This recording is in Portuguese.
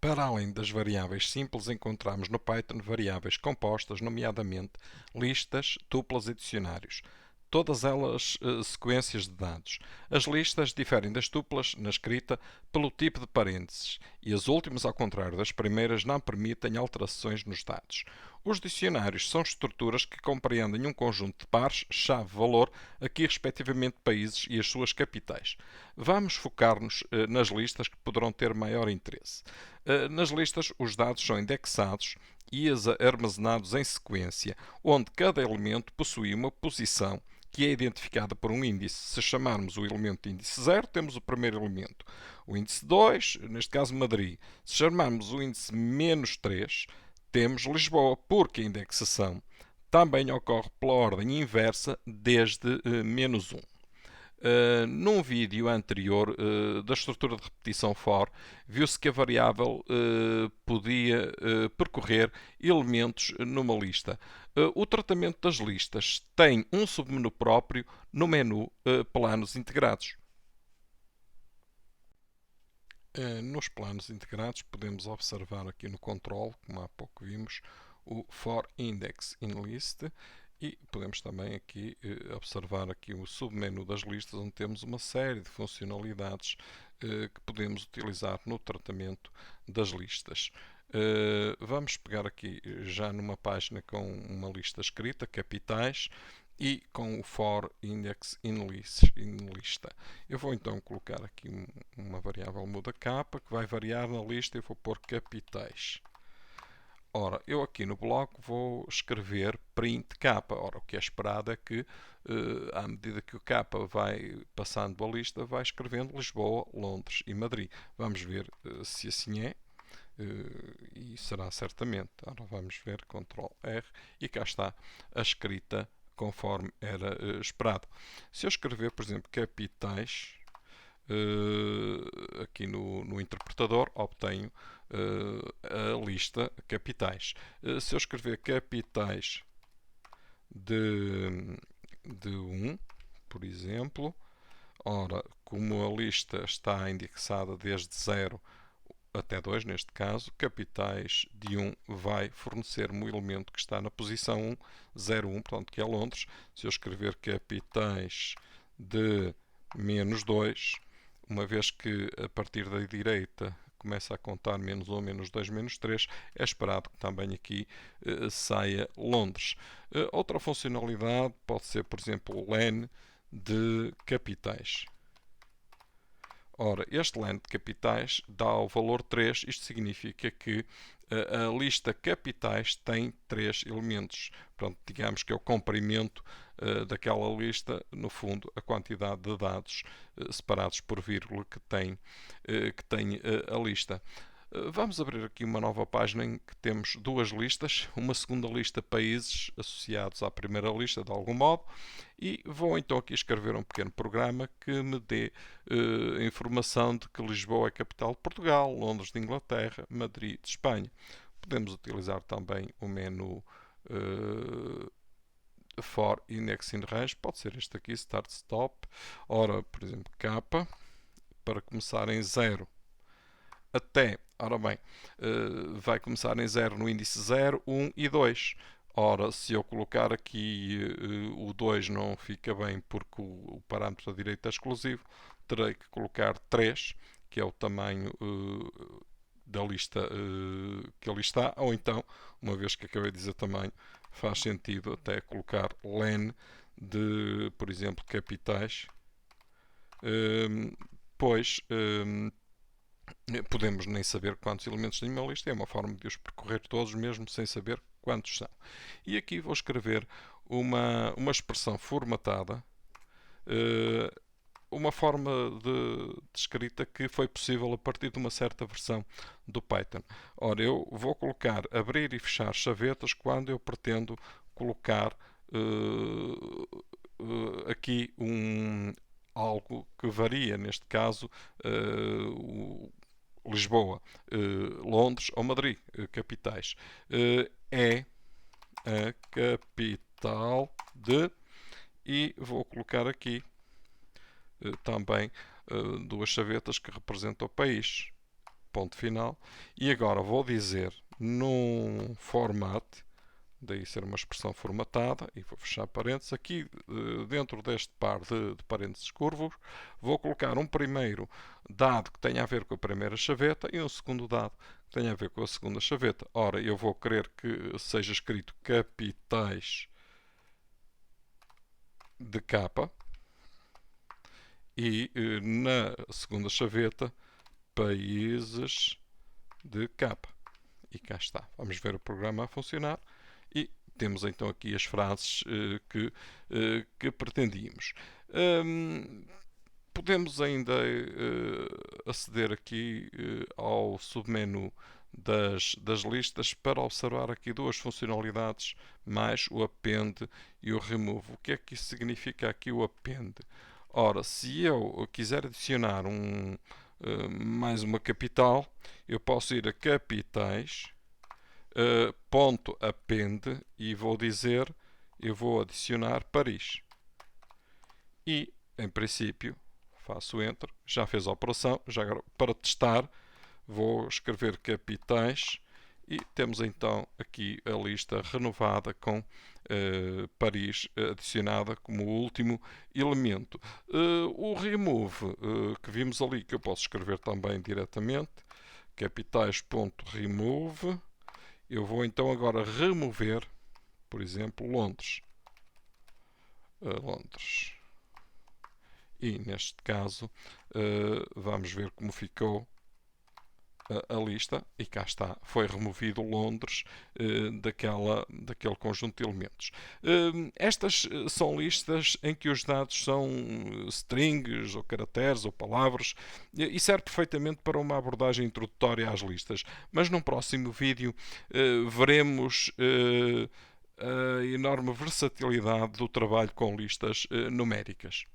Para além das variáveis simples, encontramos no Python variáveis compostas, nomeadamente listas, tuplas e dicionários. Todas elas sequências de dados. As listas diferem das tuplas na escrita pelo tipo de parênteses e as últimas, ao contrário das primeiras, não permitem alterações nos dados. Os dicionários são estruturas que compreendem um conjunto de pares, chave, valor, aqui respectivamente países e as suas capitais. Vamos focar-nos nas listas que poderão ter maior interesse. Nas listas, os dados são indexados e armazenados em sequência, onde cada elemento possui uma posição que é identificada por um índice. Se chamarmos o elemento índice 0, temos o primeiro elemento. O índice 2, neste caso Madrid. Se chamarmos o índice menos 3, temos Lisboa, porque a indexação também ocorre pela ordem inversa desde menos 1. Num vídeo anterior da estrutura de repetição for, viu-se que a variável podia percorrer elementos numa lista. O tratamento das listas tem um submenu próprio no menu Planos Integrados. Nos planos integrados podemos observar aqui no control, como há pouco vimos, o for index in list e podemos também aqui observar aqui o submenu das listas, onde temos uma série de funcionalidades que podemos utilizar no tratamento das listas. Vamos pegar aqui já numa página com uma lista escrita, capitais, e com o for index in lista. Eu vou então colocar aqui uma variável muda capa que vai variar na lista e vou pôr capitais. Ora, eu aqui no bloco vou escrever print capa. Ora, o que é esperado é que, à medida que o capa vai passando a lista, vai escrevendo Lisboa, Londres e Madrid. Vamos ver se assim é. E será certamente. Ora, vamos ver, Ctrl R, e cá está a escrita conforme era esperado. Se eu escrever, por exemplo, capitais, aqui no interpretador, obtenho a lista capitais. Se eu escrever capitais de 1, por exemplo, ora, como a lista está indexada desde 0 até 2, neste caso, capitais de 1 vai fornecer-me o elemento que está na posição 1, 0, 1, portanto, que é Londres. Se eu escrever capitais de menos 2, uma vez que a partir da direita começa a contar menos 1, menos 2, menos 3, é esperado que também aqui saia Londres. Outra funcionalidade pode ser, por exemplo, o len de capitais. Ora, este len de capitais dá o valor 3, isto significa que a lista capitais tem 3 elementos. Portanto, digamos que é o comprimento daquela lista, no fundo, a quantidade de dados separados por vírgula que tem a lista. Vamos abrir aqui uma nova página em que temos duas listas, uma segunda lista países associados à primeira lista de algum modo, e vou então aqui escrever um pequeno programa que me dê informação de que Lisboa é a capital de Portugal, Londres de Inglaterra, Madrid de Espanha. Podemos utilizar também o menu for index in range, pode ser este aqui, start stop. Ora, por exemplo, capa, para começar em 0 até, ora bem, vai começar em 0 no índice 0, 1 e 2. Ora, se eu colocar aqui o 2 não fica bem porque o parâmetro da direita é exclusivo, terei que colocar 3, que é o tamanho da lista que ali está, ou então, uma vez que acabei de dizer tamanho, faz sentido até colocar len de, por exemplo, capitais, pois podemos nem saber quantos elementos tem uma lista, é uma forma de os percorrer todos mesmo sem saber quantos são. E aqui vou escrever uma expressão formatada, uma forma de escrita que foi possível a partir de uma certa versão do Python. Ora, eu vou colocar abrir e fechar chavetas quando eu pretendo colocar aqui algo que varia, neste caso Lisboa, Londres ou Madrid, capitais. É a capital de, e vou colocar aqui também duas chavetas que representam o país. ponto final. E agora vou dizer num format, daí ser uma expressão formatada, e vou fechar parênteses. Aqui dentro deste par de parênteses curvos, vou colocar um primeiro dado que tenha a ver com a primeira chaveta e um segundo dado que tenha a ver com a segunda chaveta. Ora, eu vou querer que seja escrito capitais de capa e na segunda chaveta países de capa. E cá está. Vamos ver o programa a funcionar e temos então aqui as frases que pretendíamos. Podemos ainda aceder aqui ao submenu das listas para observar aqui duas funcionalidades, mais o append e o remove. O que é que isso significa aqui o append? Ora, se eu quiser adicionar mais uma capital, eu posso ir a capitais, ponto append e vou dizer, eu vou adicionar Paris. E, em princípio, faço Enter, já fez a operação, já agora, para testar, vou escrever capitais e temos então aqui a lista renovada com Paris adicionada como último elemento. O remove que vimos ali, que eu posso escrever também diretamente, capitais.remove, eu vou então agora remover, por exemplo, Londres. Londres. E neste caso vamos ver como ficou a lista e cá está, foi removido Londres daquele conjunto de elementos. Estas são listas em que os dados são strings ou caracteres ou palavras e serve perfeitamente para uma abordagem introdutória às listas, mas num próximo vídeo veremos a enorme versatilidade do trabalho com listas numéricas.